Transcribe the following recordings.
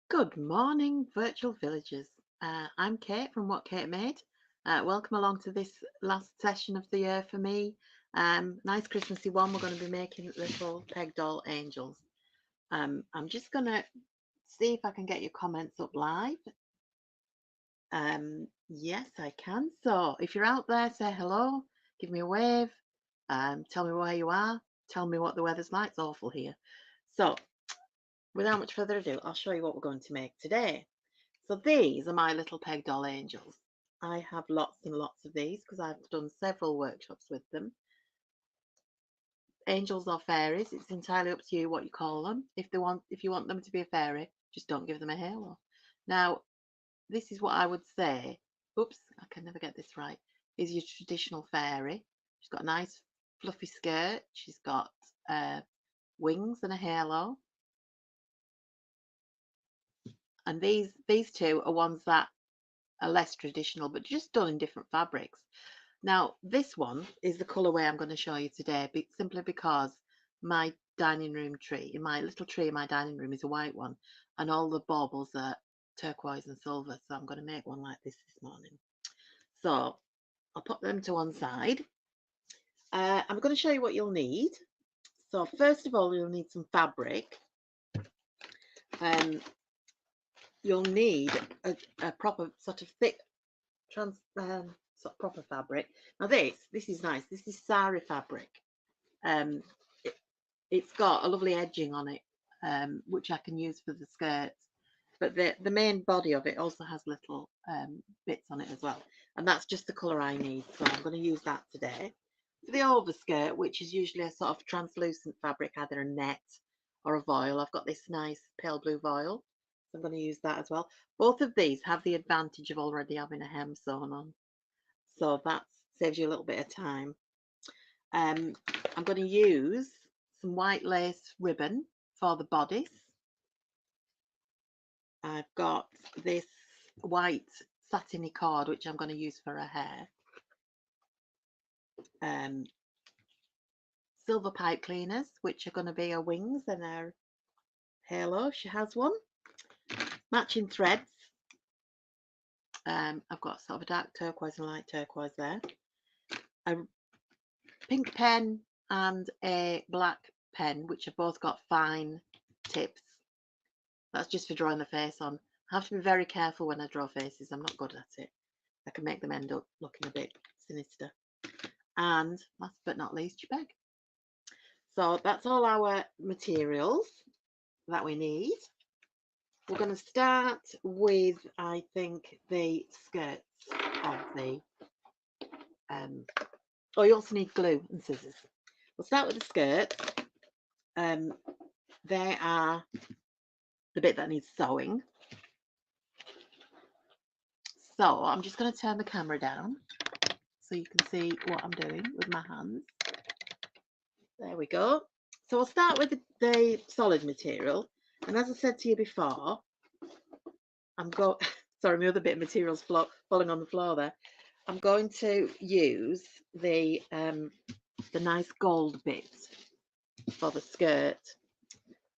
Good morning, virtual villagers. I'm Kate from What Kate Made. Welcome along to this last session of the year for me. Nice Christmassy one. We're going to be making little peg doll angels. I'm just going to see if I can get your comments up live. Yes, I can. So if you're out there, say hello, give me a wave, tell me where you are, tell me what the weather's like. It's awful here. So without much further ado, I'll show you what we're going to make today. So these are my little peg doll angels. I have lots and lots of these because I've done several workshops with them. Angels or fairies, it's entirely up to you what you call them. If you want them to be a fairy, just don't give them a halo. Now, this is what I would say. Oops, I can never get this right. Is your traditional fairy. She's got a nice fluffy skirt. She's got wings and a halo. And these two are ones that are less traditional, but just done in different fabrics. Now, this one is the colourway I'm going to show you today, simply because my dining room tree, in my little tree in my dining room, is a white one, and all the baubles are turquoise and silver. So I'm going to make one like this morning. So I'll put them to one side. I'm going to show you what you'll need. So first of all, you'll need some fabric. You'll need a proper sort of thick sort of proper fabric. Now this is nice. This is sari fabric. Um, it's got a lovely edging on it, which I can use for the skirts. But the main body of it also has little bits on it as well. And that's just the colour I need. So I'm going to use that today. For the overskirt, which is usually a sort of translucent fabric, either a net or a voile, I've got this nice pale blue voile. So I'm going to use that as well. Both of these have the advantage of already having a hem sewn on. So that saves you a little bit of time. I'm going to use some white lace ribbon for the bodice. I've got this white satiny cord, which I'm going to use for her hair. Silver pipe cleaners, which are going to be her wings and her halo. She has one. Matching threads. I've got sort of a dark turquoise and light turquoise there. A pink pen and a black pen, which have both got fine tips. That's just for drawing the face on. I have to be very careful when I draw faces. I'm not good at it. I can make them end up looking a bit sinister. And last but not least, your peg. So that's all our materials that we need. We're going to start with, I think, the skirts of the oh, you also need glue and scissors. We'll start with the skirts. They are the bit that needs sewing. So I'm just going to turn the camera down so you can see what I'm doing with my hands. There we go. So we'll start with the solid material. And as I said to you before, sorry, my other bit of material's falling on the floor there. I'm going to use the nice gold bit for the skirt.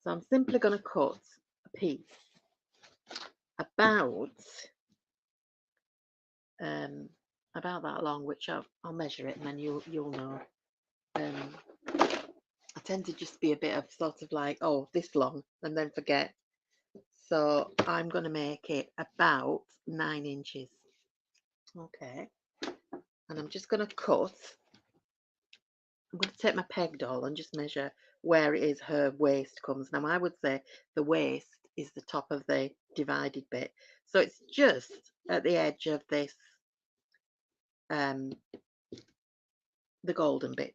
So I'm simply going to cut a piece about that long, which I'll measure it and then you'll know. I tend to just be a bit of sort of like, oh, this long, and then forget. So I'm going to make it about 9 inches. Okay. And I'm just going to cut. I'm going to take my peg doll and just measure where it is her waist comes. Now, I would say the waist is the top of the divided bit. So it's just at the edge of this, the golden bit.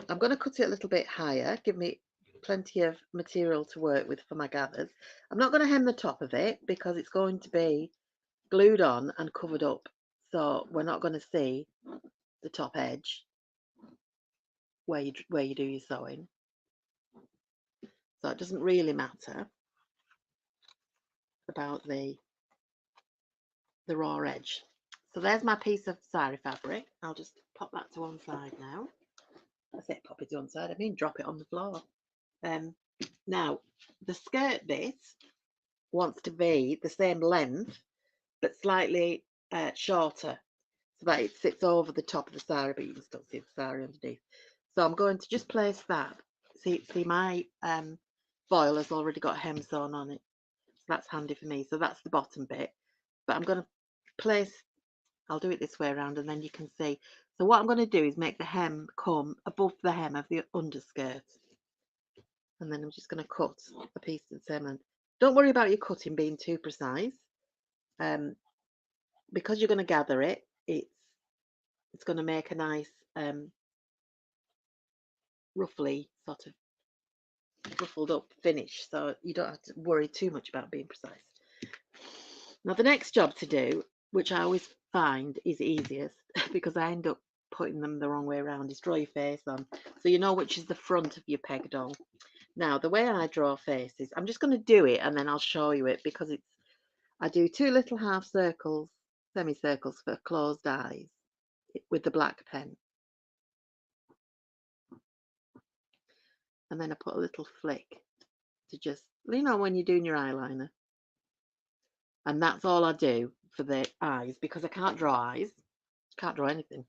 I'm going to cut it a little bit higher, give me plenty of material to work with for my gathers. I'm not going to hem the top of it because it's going to be glued on and covered up. So we're not going to see the top edge where you do your sewing. So it doesn't really matter about the raw edge. So there's my piece of sari fabric. I'll just pop that to one side now. I say pop it to one side, I mean drop it on the floor. Now, the skirt bit, wants to be the same length but slightly shorter, so that it sits over the top of the sari, but you can still see the sari underneath. So I'm going to just place that. See my foil has already got hem sewn on it, so that's handy for me. So that's the bottom bit, but I'm going to place, I'll do it this way around and then you can see. So what I'm going to do is make the hem come above the hem of the underskirt, and then I'm just going to cut a piece of the same length. Don't worry about your cutting being too precise, because you're going to gather it. It's going to make a nice roughly sort of ruffled up finish, so you don't have to worry too much about being precise. Now the next job to do, which I always find is easiest because I end up putting them the wrong way around, is draw your face on, so you know which is the front of your peg doll. Now the way I draw faces, I'm just going to do it and then I'll show you it, because I do 2 little half circles, semicircles for closed eyes with the black pen, and then I put a little flick to just, you know, when you're doing your eyeliner. And that's all I do for the eyes, because I can't draw eyes, can't draw anything.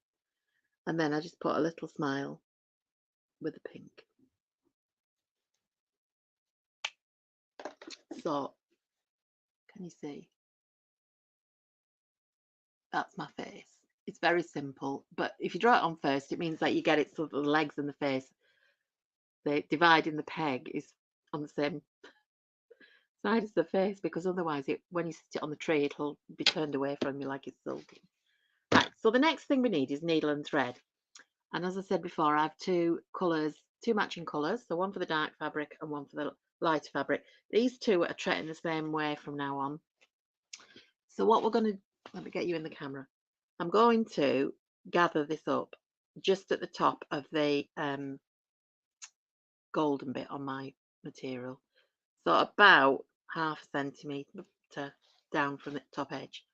And then I just put a little smile with the pink. So can you see? That's my face. It's very simple, but if you draw it on first, it means that you get it so that the legs and the face, the dividing the peg is on the same side as the face, because otherwise when you sit it on the tray, it'll be turned away from you like it's silky. Right, so the next thing we need is needle and thread. And as I said before, I have 2 colours, 2 matching colours, so one for the dark fabric and one for the lighter fabric. These 2 are treating the same way from now on. So what we're going to, let me get you in the camera. I'm going to gather this up just at the top of the golden bit on my material. So about ½ centimetre down from the top edge.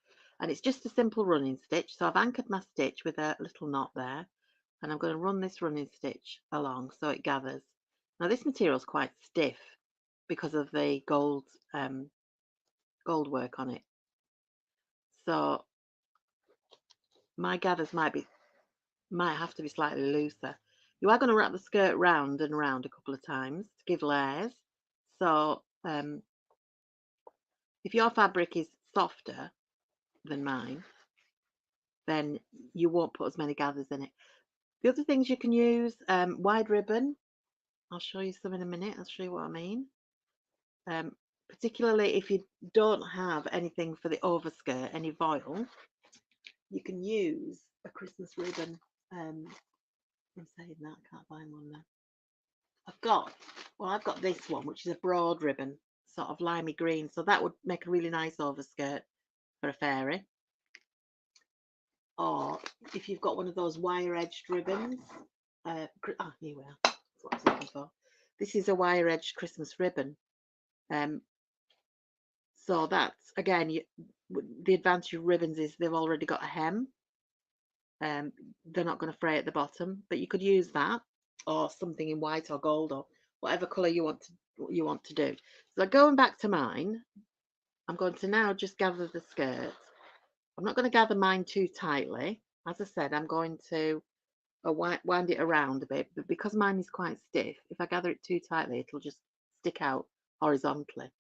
And it's just a simple running stitch. So I've anchored my stitch with a little knot there. And I'm going to run this running stitch along so it gathers. Now this material is quite stiff because of the gold work on it, so my gathers might have to be slightly looser. You are going to wrap the skirt round and round a couple of times to give layers. So if your fabric is softer than mine, then you won't put as many gathers in it. The other things you can use, wide ribbon. I'll show you some in a minute. I'll show you what I mean. Particularly if you don't have anything for the overskirt, any voile, you can use a Christmas ribbon. I'm saying that, I can't find one now. I've got this one, which is a broad ribbon, sort of limey green, so that would make a really nice overskirt for a fairy. Or if you've got one of those wire-edged ribbons, here we are, that's what I was looking for. This is a wire-edged Christmas ribbon. So that's, again, the advantage of ribbons is they've already got a hem. They're not going to fray at the bottom, but you could use that or something in white or gold or whatever colour you want to do. So going back to mine, I'm going to now just gather the skirt. I'm not going to gather mine too tightly. As I said, I'm going to wind it around a bit, but because mine is quite stiff, if I gather it too tightly, it'll just stick out horizontally.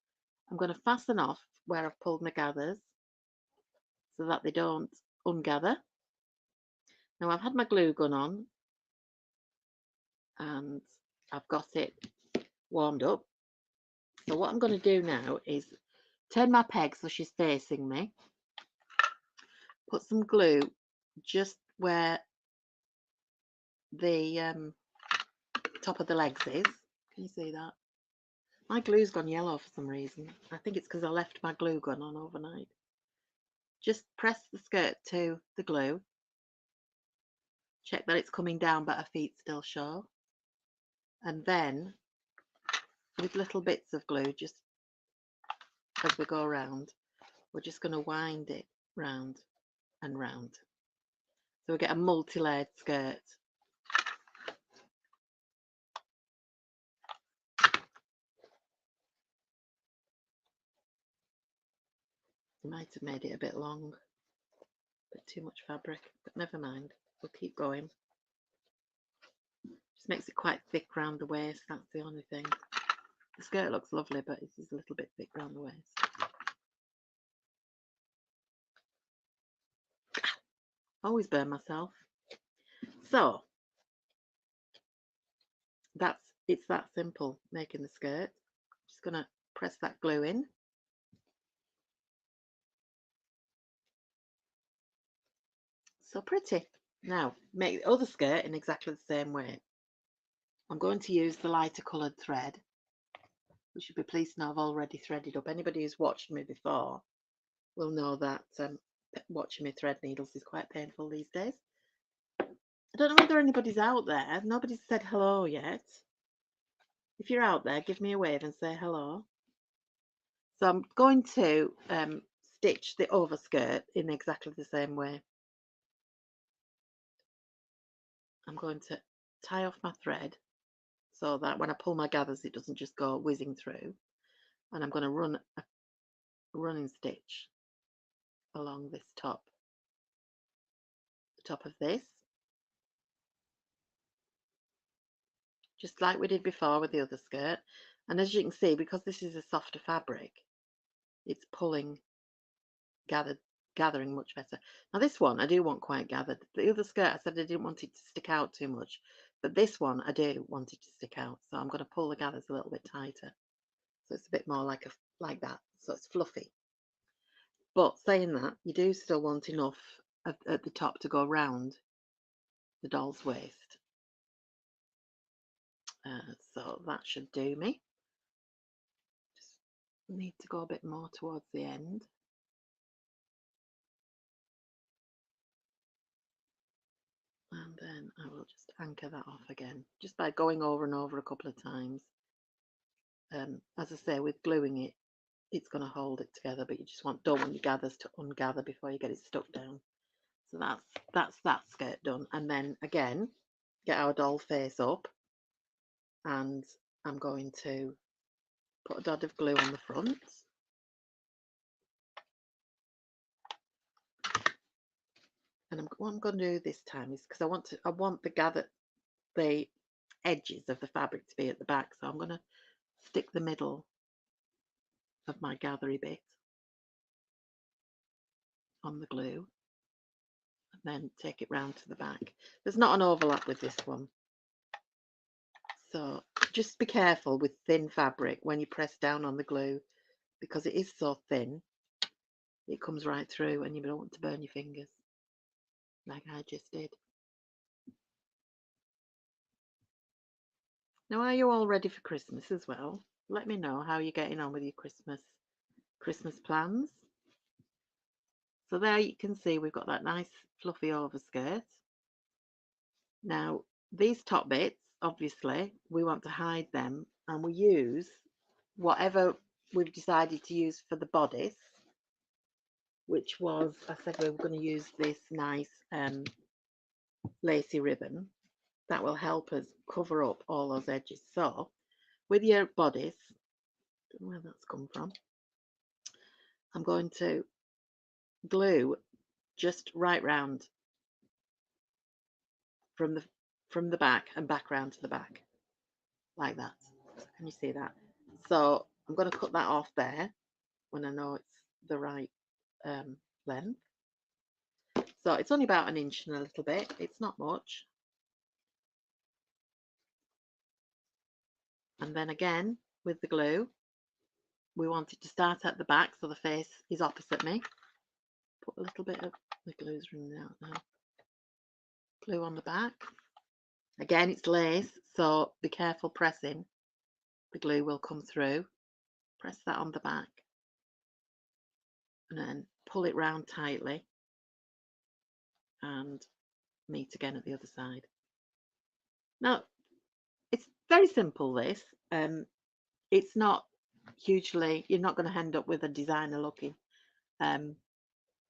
I'm going to fasten off where I've pulled my gathers so that they don't ungather. Now I've had my glue gun on and I've got it warmed up. So what I'm going to do now is turn my peg so she's facing me, put some glue just where the top of the legs is. Can you see that? My glue's gone yellow for some reason. I think it's because I left my glue gun on overnight. Just press the skirt to the glue. Check that it's coming down but her feet still show. And then with little bits of glue, just as we go around, we're just going to wind it round and round. So we get a multi-layered skirt. I might have made it a bit long, a bit too much fabric, but never mind, we'll keep going. Just makes it quite thick round the waist, that's the only thing. The skirt looks lovely, but it is a little bit thick round the waist. Always burn myself. So it's that simple, making the skirt. Just gonna press that glue in. So pretty. Now make the other skirt in exactly the same way. I'm going to use the lighter coloured thread, which you'll be pleased to know I've already threaded up. Anybody who's watched me before will know that watching me thread needles is quite painful these days. I don't know whether anybody's out there. Nobody's said hello yet. If you're out there, give me a wave and say hello. So I'm going to stitch the overskirt in exactly the same way. I'm going to tie off my thread so that when I pull my gathers, it doesn't just go whizzing through. And I'm going to run a running stitch along this top, the top of this, just like we did before with the other skirt. And as you can see, because this is a softer fabric, it's pulling, gathering much better. Now this one I do want quite gathered. The other skirt I said I didn't want it to stick out too much, but this one I do want it to stick out, so I'm going to pull the gathers a little bit tighter so it's a bit more like that, so it's fluffy. But saying that, you do still want enough at the top to go round the doll's waist. So that should do me. Just need to go a bit more towards the end. And then I will just anchor that off again, just by going over and over a couple of times. As I say, with gluing it, it's going to hold it together, but you just don't want your gathers to ungather before you get it stuck down. So that's that skirt done. And then again, get our doll face up, and I'm going to put a dot of glue on the front. And what I'm going to do this time is, because I want the edges of the fabric to be at the back, so I'm going to stick the middle of my gathery bit on the glue and then take it round to the back. There's not an overlap with this one, so just be careful with thin fabric when you press down on the glue, because it is so thin it comes right through and you don't want to burn your fingers like I just did. Now, are you all ready for Christmas as well? Let me know how you're getting on with your Christmas plans. So there you can see we've got that nice fluffy overskirt. Now these top bits, obviously we want to hide them, and we use whatever we've decided to use for the bodice, which was, I said we were going to use this nice lacy ribbon that will help us cover up all those edges. So with your bodice, I don't know where that's come from, I'm going to glue just right round from the back and back round to the back, like that. Can you see that? So I'm going to cut that off there when I know it's the right length. So it's only about an inch and a little bit, it's not much. And then again with the glue, we want it to start at the back so the face is opposite me. Put a little bit of the glue's running out now. Glue on the back. Again, it's lace, so be careful pressing. The glue will come through. Press that on the back and then pull it round tightly and meet again at the other side. Now, it's very simple, this. It's not hugely, you're not going to end up with a designer looking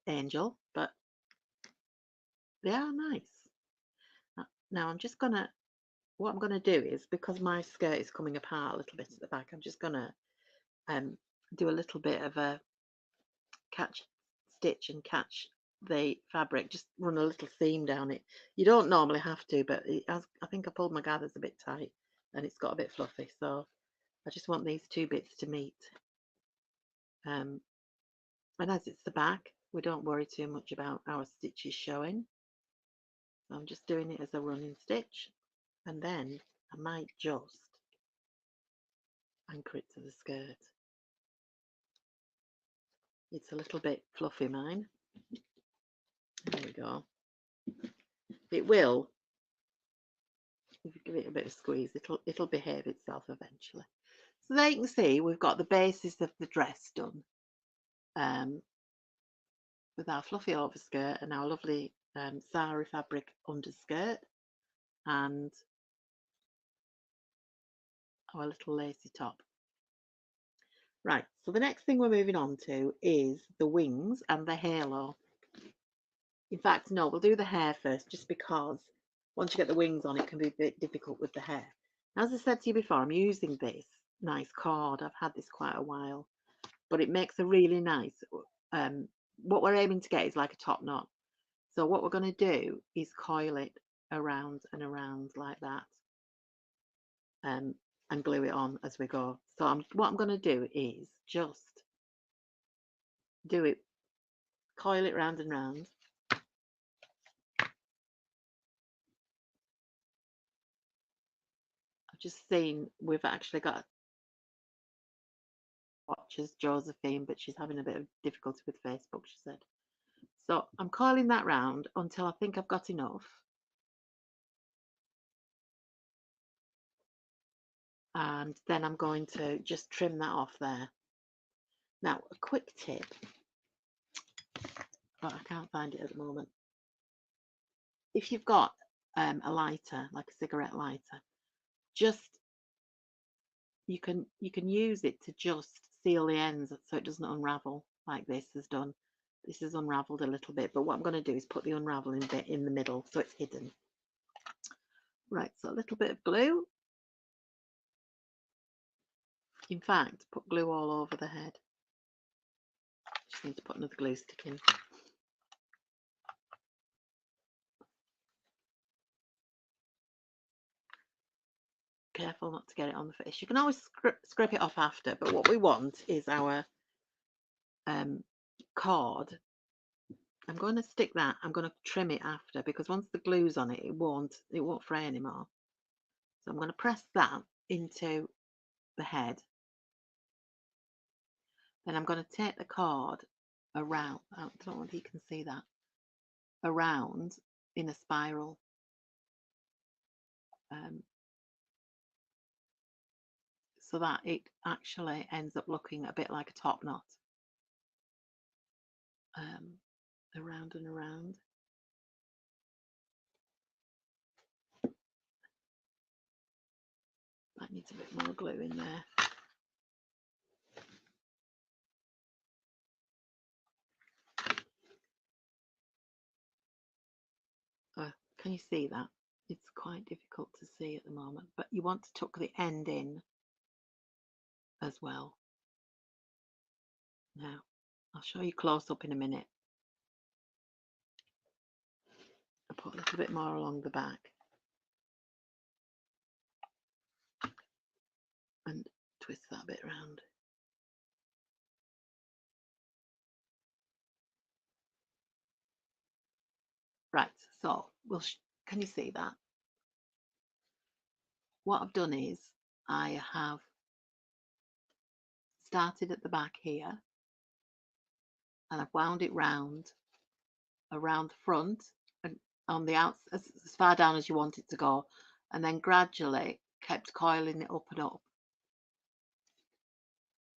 angel, but they are nice. Now I'm just gonna, what I'm gonna do is, because my skirt is coming apart a little bit at the back, I'm just gonna do a little bit of a stitch and catch the fabric, just run a little seam down it. You don't normally have to, but it has, I think I pulled my gathers a bit tight and it's got a bit fluffy, so I just want these two bits to meet. And as it's the back, we don't worry too much about our stitches showing. So I'm just doing it as a running stitch, and then I might just anchor it to the skirt. It's a little bit fluffy, mine. There we go. It will, if you give it a bit of squeeze, it'll behave itself eventually. So there you can see we've got the basis of the dress done, with our fluffy overskirt and our lovely sari fabric underskirt and our little lacy top. Right, so the next thing we're moving on to is the wings and the halo. In fact, no, we'll do the hair first, just because once you get the wings on, it can be a bit difficult with the hair. As I said to you before, I'm using this nice cord. I've had this quite a while, but it makes a really nice, what we're aiming to get is like a top knot. So what we're going to do is coil it around and around like that, and glue it on as we go. So what I'm going to do is just do it, coil it round and round. I've just seen we've actually got watches Josephine, but she's having a bit of difficulty with Facebook, she said. So I'm coiling that round until I think I've got enough. And then I'm going to just trim that off there. Now, a quick tip, but I can't find it at the moment. If you've got a lighter, like a cigarette lighter, just you can use it to just seal the ends so it doesn't unravel like this has done. This has unraveled a little bit, but what I'm going to do is put the unraveling bit in the middle so it's hidden. Right, so a little bit of glue. In fact, put glue all over the head. Just need to put another glue stick in. Careful not to get it on the face. You can always scrape it off after, but what we want is our cord. I'm going to stick that, I'm going to trim it after, because once the glue's on it, it won't fray anymore. So I'm going to press that into the head. Then I'm going to take the cord around, I don't know if you can see that, around in a spiral. So that it actually ends up looking a bit like a top knot. Around and around. That needs a bit more glue in there. Can you see that? It's quite difficult to see at the moment, but you want to tuck the end in as well. Now, I'll show you close up in a minute. I'll put a little bit more along the back. And twist that bit round. Right, so can you see that? What I've done is I have started at the back here and I've wound it round around the front and on the outside as far down as you want it to go, and then gradually kept coiling it up and up.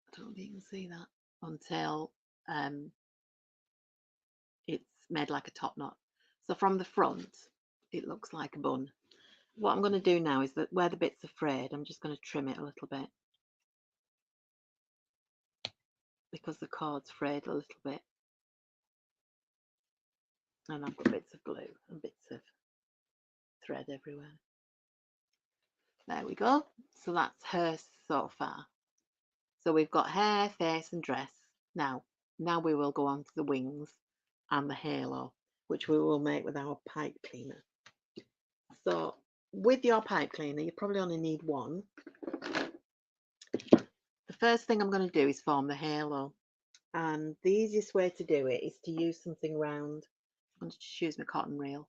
I don't know if you can see that, until it's made like a top knot. So from the front it looks like a bun. What I'm going to do now is that where the bits are frayed, I'm just going to trim it a little bit, because the cord's frayed a little bit, and I've got bits of glue and bits of thread everywhere. There we go. So that's her so far. So we've got hair, face and dress. Now Now we will go on to the wings and the halo, which we will make with our pipe cleaner. So with your pipe cleaner, you probably only need one. The first thing I'm going to do is form the halo, and the easiest way to do it is to use something round. I'm going to just use my cotton reel,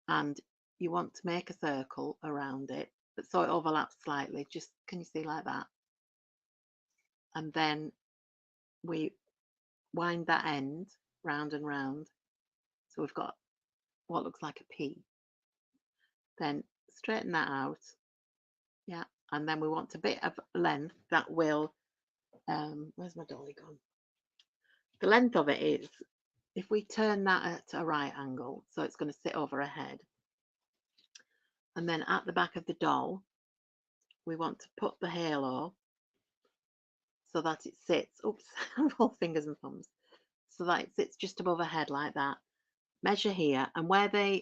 and you want to make a circle around it, but so it overlaps slightly. Just, can you see, like that? And then we wind that end round and round, so we've got what looks like a P. Then straighten that out, yeah, and then we want a bit of length that will where's my dolly gone? The length of it is, if we turn that at a right angle, so it's going to sit over her head, and then at the back of the doll we want to put the halo so that it sits, oops, all fingers and thumbs, so that it sits just above her head like that. Measure here, and where the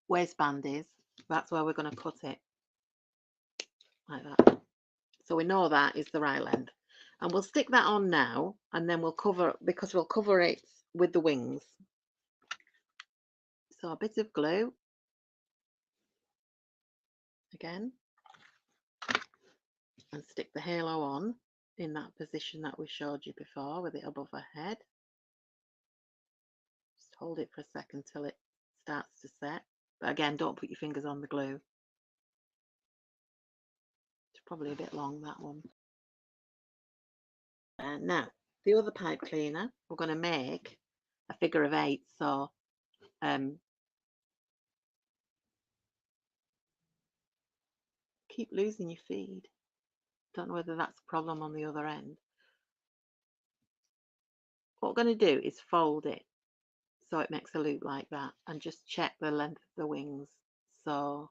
waistband is, that's where we're going to cut it, like that. So we know that is the right length, and we'll stick that on now, and then we'll cover, because we'll cover it with the wings. So a bit of glue again, and stick the halo on in that position that we showed you before, with it above her head. Just hold it for a second till it starts to set, but again, don't put your fingers on the glue. It's probably a bit long, that one. And now the other pipe cleaner, we're going to make a figure of 8. So keep losing your feed. Don't know whether that's a problem on the other end. What we're going to do is fold it so it makes a loop like that, and just check the length of the wings. So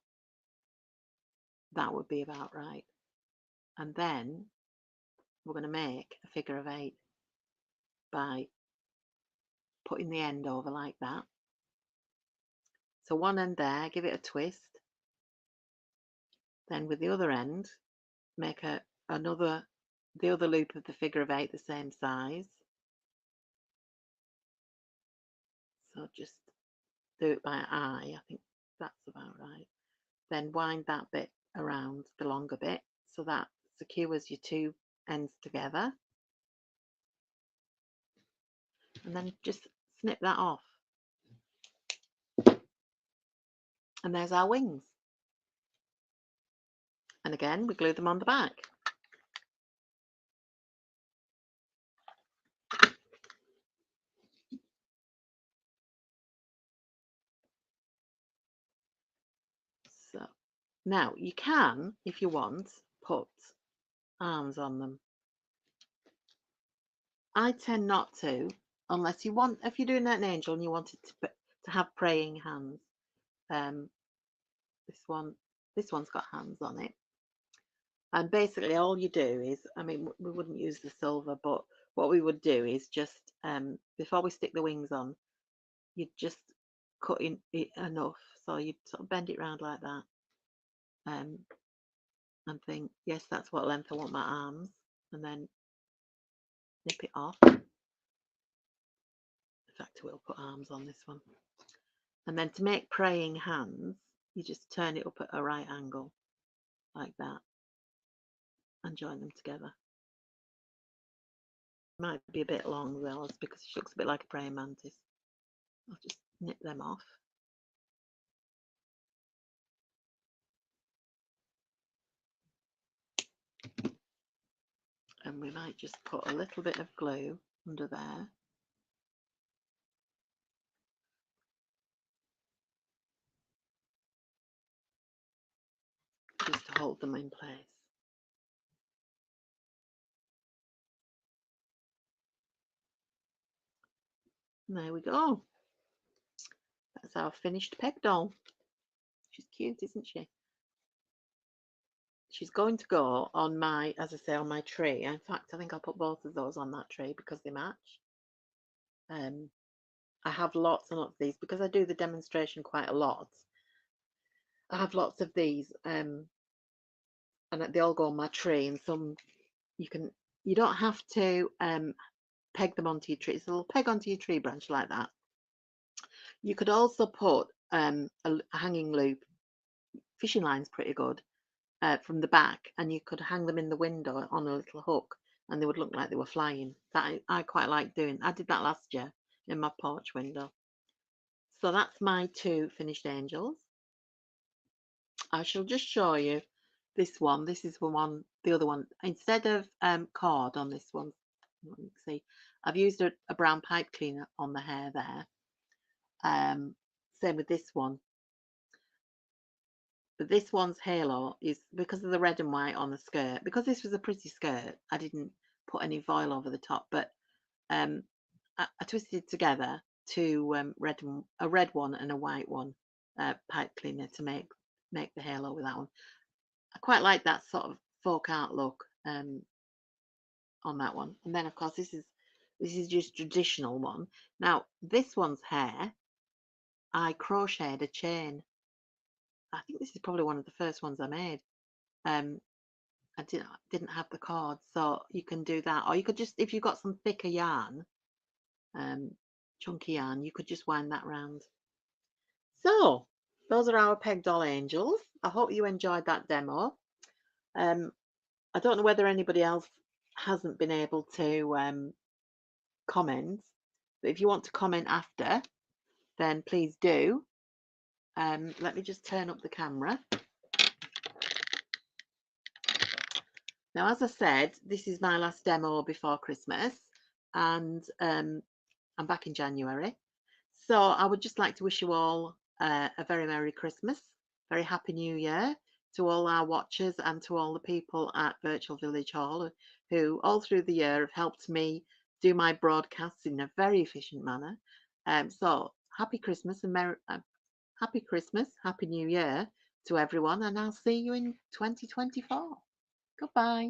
that would be about right. And then we're going to make a figure of 8 by putting the end over like that. So one end there, give it a twist. Then with the other end, make the other loop of the figure of 8 the same size. So just do it by eye, I think that's about right. Then wind that bit around, the longer bit, so that secures your two ends together. And then just snip that off. And there's our wings. And again, we glue them on the back. So now you can, if you want, put arms on them. I tend not to, unless you want, if you're doing an angel and you want it to have praying hands. This one's got hands on it. And basically all you do is, I mean, we wouldn't use the silver, but what we would do is just, before we stick the wings on, you'd just cut in it enough, so you'd sort of bend it round like that, and think, yes, that's what length I want my arms, and then nip it off. In fact, we'll put arms on this one. And then to make praying hands, you just turn it up at a right angle, like that, and join them together. Might be a bit long though, because she looks a bit like a praying mantis. I'll just nip them off. And we might just put a little bit of glue under there. Just to hold them in place. And there we go. That's our finished Peg doll. She's cute, isn't she? She's going to go on my, as I say, on my tree. In fact, I think I'll put both of those on that tree because they match. I have lots and lots of these because I do the demonstration quite a lot. I have lots of these, and they all go on my tree. And some you don't have to peg them onto your tree. It's a little peg onto your tree branch like that. You could also put a hanging loop. Fishing line's pretty good from the back, and you could hang them in the window on a little hook, and they would look like they were flying. That I quite like doing. I did that last year in my porch window. So that's my 2 finished angels. I shall just show you this one. This is the other one. Instead of cord on this one, let me see, I've used a brown pipe cleaner on the hair there. Same with this one. But this one's halo is because of the red and white on the skirt. Because this was a pretty skirt, I didn't put any foil over the top, but I twisted together two a red one and a white one pipe cleaner to make the halo with that one. I quite like that sort of folk art look on that one. And then of course this is just traditional one. Now this one's hair, I crocheted a chain. I think this is probably one of the first ones I made. I didn't have the cord, so you can do that, or you could just, if you've got some thicker yarn, chunky yarn, you could just wind that round. So those are our peg doll angels. I hope you enjoyed that demo. I don't know whether anybody else hasn't been able to comment, but if you want to comment after, then please do. Let me just turn up the camera. Now, as I said, this is my last demo before Christmas, and I'm back in January. So I would just like to wish you all a very Merry Christmas, very Happy New Year to all our watchers and to all the people at Virtual Village Hall who all through the year have helped me do my broadcasts in a very efficient manner. So happy Christmas and Happy Christmas, Happy New Year to everyone, and I'll see you in 2024. Goodbye.